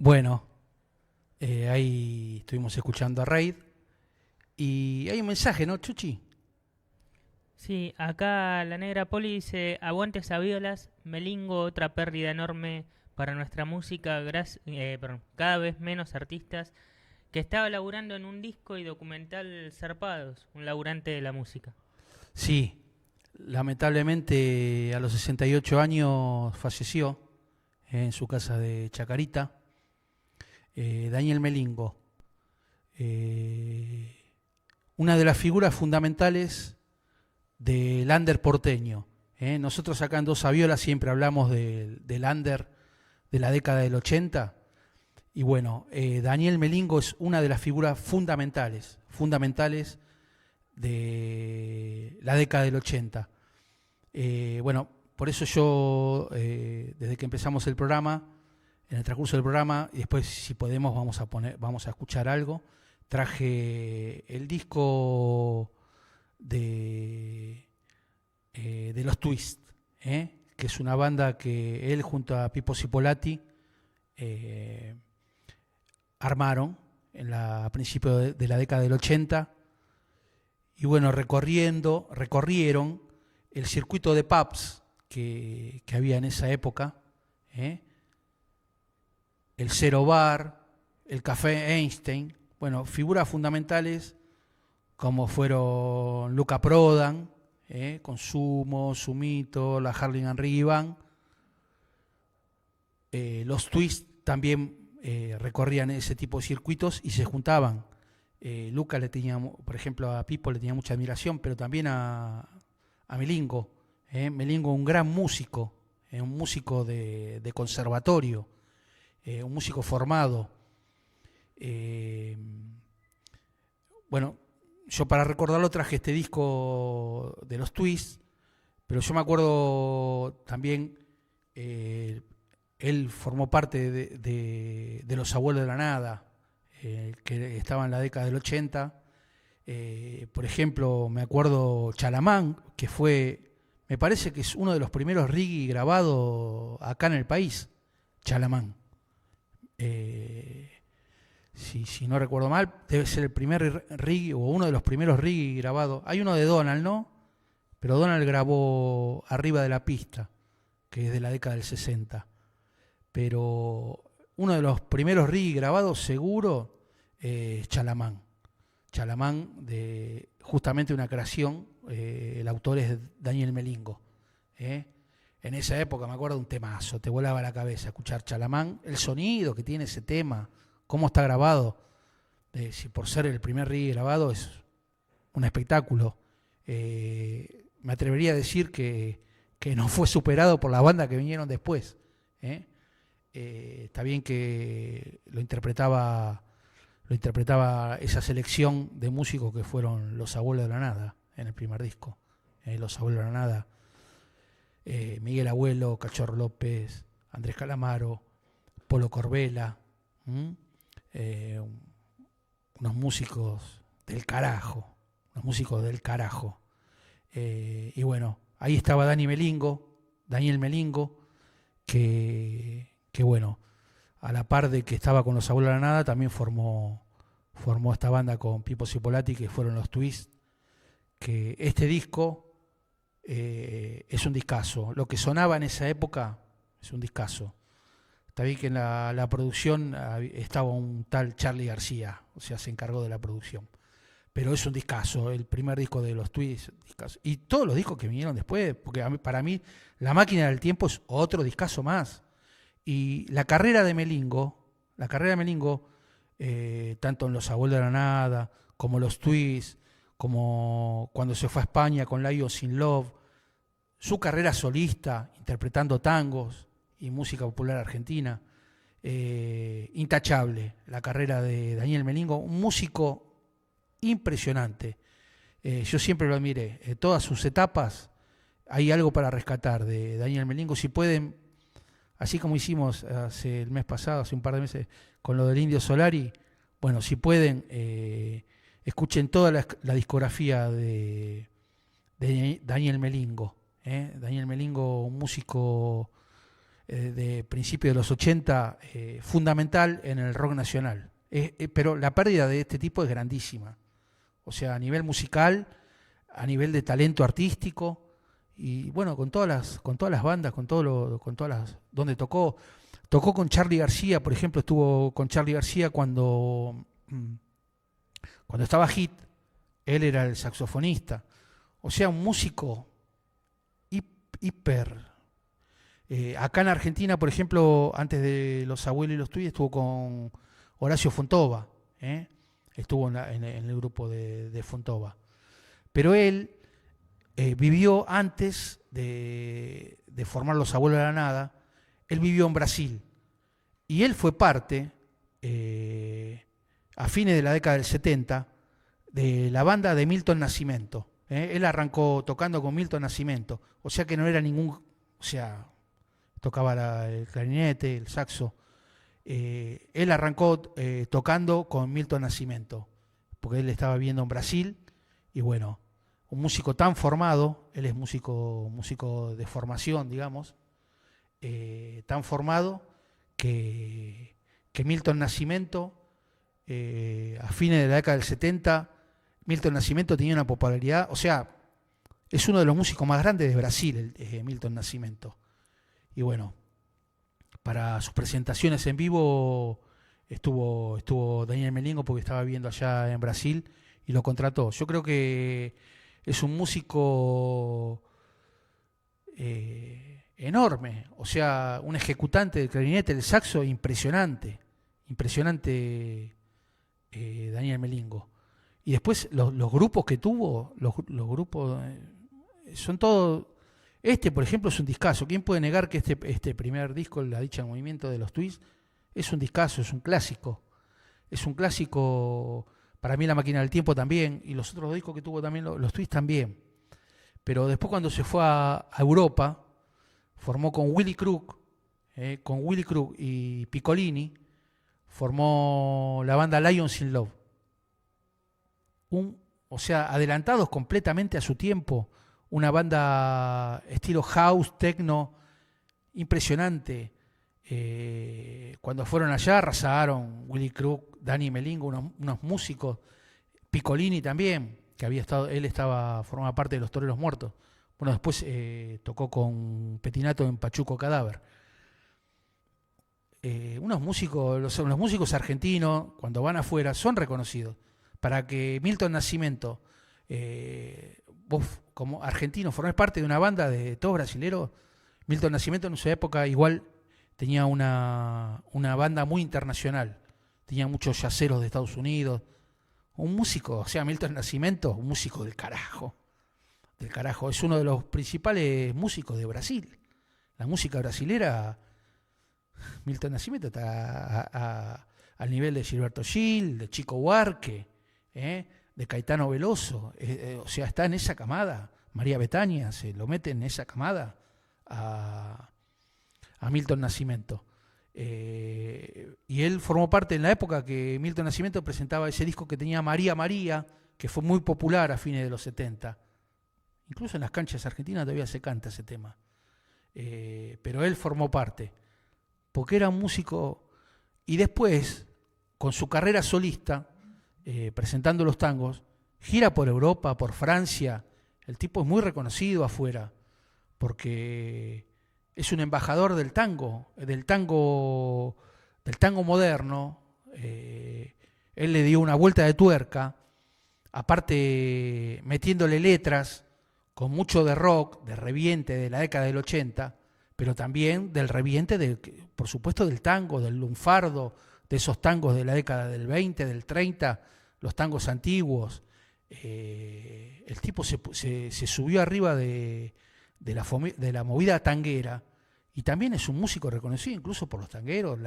Bueno, ahí estuvimos escuchando a Raid y hay un mensaje, ¿no, Chuchi? Sí, acá la Negra Poli dice, aguante Saviolas, Melingo, otra pérdida enorme para nuestra música, perdón, cada vez menos artistas, que estaba laburando en un disco y documental zarpados, un laburante de la música. Sí, lamentablemente a los 68 años falleció en su casa de Chacarita, Daniel Melingo, eh, una de las figuras fundamentales del under porteño. Nosotros acá en Dos Saviola siempre hablamos del under de la década del 80. Y bueno, Daniel Melingo es una de las figuras fundamentales de la década del 80. Bueno, por eso yo, desde que empezamos el programa, en el transcurso del programa, y después si podemos vamos a escuchar algo, traje el disco de los Twist, que es una banda que él junto a Pipo Cipolati eh, armaron a principios de la década del 80. Y bueno, recorrieron el circuito de pubs que había en esa época, ¿eh? El Cero Bar, el Café Einstein, bueno, figuras fundamentales como fueron Luca Prodan, con Sumo, Sumito, la Harley and Rivan. Los Twist también recorrían ese tipo de circuitos y se juntaban. Luca le tenía, por ejemplo, a Pipo le tenía mucha admiración, pero también a Melingo. Melingo, un gran músico, un músico de conservatorio, un músico formado. Eh, bueno, yo para recordarlo traje este disco de los Twists, pero yo me acuerdo también, eh, él formó parte de Los Abuelos de la Nada, que estaba en la década del 80. Por ejemplo, me acuerdo Chalamán, que me parece que es uno de los primeros reggae grabados acá en el país, Chalamán. Eh, si no recuerdo mal, debe ser el primer reggae o uno de los primeros reggae grabados. Hay uno de Donald, ¿no? Pero Donald grabó Arriba de la Pista, que es de la década del 60. Pero uno de los primeros reggae grabados seguro es Chalamán. Chalamán, de justamente una creación, el autor es Daniel Melingo. ¿eh? En esa época me acuerdo de un temazo, te volaba la cabeza escuchar Chalamán, el sonido que tiene ese tema, cómo está grabado, si por ser el primer reggae grabado es un espectáculo. Me atrevería a decir que no fue superado por la banda que vinieron después. ¿eh? Está bien que lo interpretaba esa selección de músicos que fueron Los Abuelos de la Nada en el primer disco. Los Abuelos de la Nada, Miguel Abuelo, Cachorro López, Andrés Calamaro, Polo Corbella, eh, unos músicos del carajo, unos músicos del carajo. Y bueno, ahí estaba Daniel Melingo, que bueno, a la par de que estaba con Los Abuelos de la Nada, también formó esta banda con Pipo Cipolati, que fueron los Twist, que este disco es un discazo. Lo que sonaba en esa época es un discazo. Está bien que en la producción estaba un tal Charlie García, o sea, se encargó de la producción. Pero es un discazo, el primer disco de los Twists, discazo. Y todos los discos que vinieron después, porque para mí La Máquina del Tiempo es otro discazo más. Y la carrera de Melingo, tanto en Los Abuelos de la Nada, como los Twists, como cuando se fue a España con Lions in Love, su carrera solista, interpretando tangos y música popular argentina, intachable la carrera de Daniel Melingo, un músico impresionante. Yo siempre lo admiré. Todas sus etapas hay algo para rescatar de Daniel Melingo. Si pueden, así como hicimos el mes pasado, hace un par de meses, con lo del Indio Solari, bueno, si pueden, escuchen toda la discografía de Daniel Melingo. Daniel Melingo, un músico de principios de los 80 fundamental en el rock nacional. Pero la pérdida de este tipo es grandísima. O sea, a nivel musical, a nivel de talento artístico, y bueno, con todas las bandas, con todas las donde tocó con Charly García, por ejemplo, estuvo con Charly García cuando estaba Hit, él era el saxofonista. O sea, un músico hiper. Acá en Argentina, por ejemplo, antes de Los Abuelos y los Tuyos, estuvo con Horacio Fontova, estuvo en el grupo de Fontova. Pero él vivió antes de formar Los Abuelos de la Nada, él vivió en Brasil. Y él fue parte, a fines de la década del 70, de la banda de Milton Nascimento. Él arrancó tocando con Milton Nascimento, o sea que no era o sea, tocaba el clarinete, el saxo. Él arrancó tocando con Milton Nascimento, porque él estaba viviendo en Brasil, y bueno, un músico tan formado, él es músico de formación, digamos, tan formado que Milton Nascimento, a fines de la década del 70, Milton Nascimento tenía una popularidad, o sea, es uno de los músicos más grandes de Brasil, Milton Nascimento. Y bueno, para sus presentaciones en vivo estuvo Daniel Melingo, porque estaba viviendo allá en Brasil y lo contrató. Yo creo que es un músico enorme, o sea, un ejecutante del clarinete, del saxo, impresionante Daniel Melingo. Y después los grupos que tuvo, los grupos son todos. Por ejemplo, es un discazo. ¿Quién puede negar que este primer disco, La Dicha en Movimiento de los Twists, es un discazo, es un clásico? Es un clásico, para mí La Máquina del Tiempo también, y los otros discos que tuvo también, los Twists también. Pero después, cuando se fue a Europa, formó con Willy Crook y Piccolini, formó la banda Lions in Love. O sea, adelantados completamente a su tiempo, una banda estilo house, techno, impresionante. Cuando fueron allá arrasaron Willy Crook, Dani Melingo, unos músicos, Piccolini también, que formaba parte de Los Toreros Muertos. Bueno, después tocó con Petinato en Pachuco Cadáver. Los músicos argentinos, cuando van afuera, son reconocidos. Para que Milton Nascimento, vos como argentino formés parte de una banda de todos brasileros, Milton Nascimento en su época igual tenía una banda muy internacional, tenía muchos yaceros de Estados Unidos, un músico, o sea, Milton Nascimento, un músico del carajo, es uno de los principales músicos de Brasil. La música brasilera, Milton Nascimento está al nivel de Gilberto Gil, de Chico Buarque, de Caetano Veloso, o sea, está en esa camada. María Bethânia se lo mete en esa camada a Milton Nascimento. Y él formó parte en la época que Milton Nascimento presentaba ese disco que tenía María María, que fue muy popular a fines de los 70. Incluso en las canchas argentinas todavía se canta ese tema. Pero él formó parte, porque era un músico. Y después, con su carrera solista, presentando los tangos, gira por Europa, por Francia. El tipo es muy reconocido afuera, porque es un embajador del tango moderno. Él le dio una vuelta de tuerca, aparte metiéndole letras con mucho de rock, de reviente de la década del 80, pero también del reviente, por supuesto, del tango, del lunfardo, de esos tangos de la década del 20, del 30, los tangos antiguos. El tipo se subió arriba de la movida tanguera, y también es un músico reconocido incluso por los tangueros.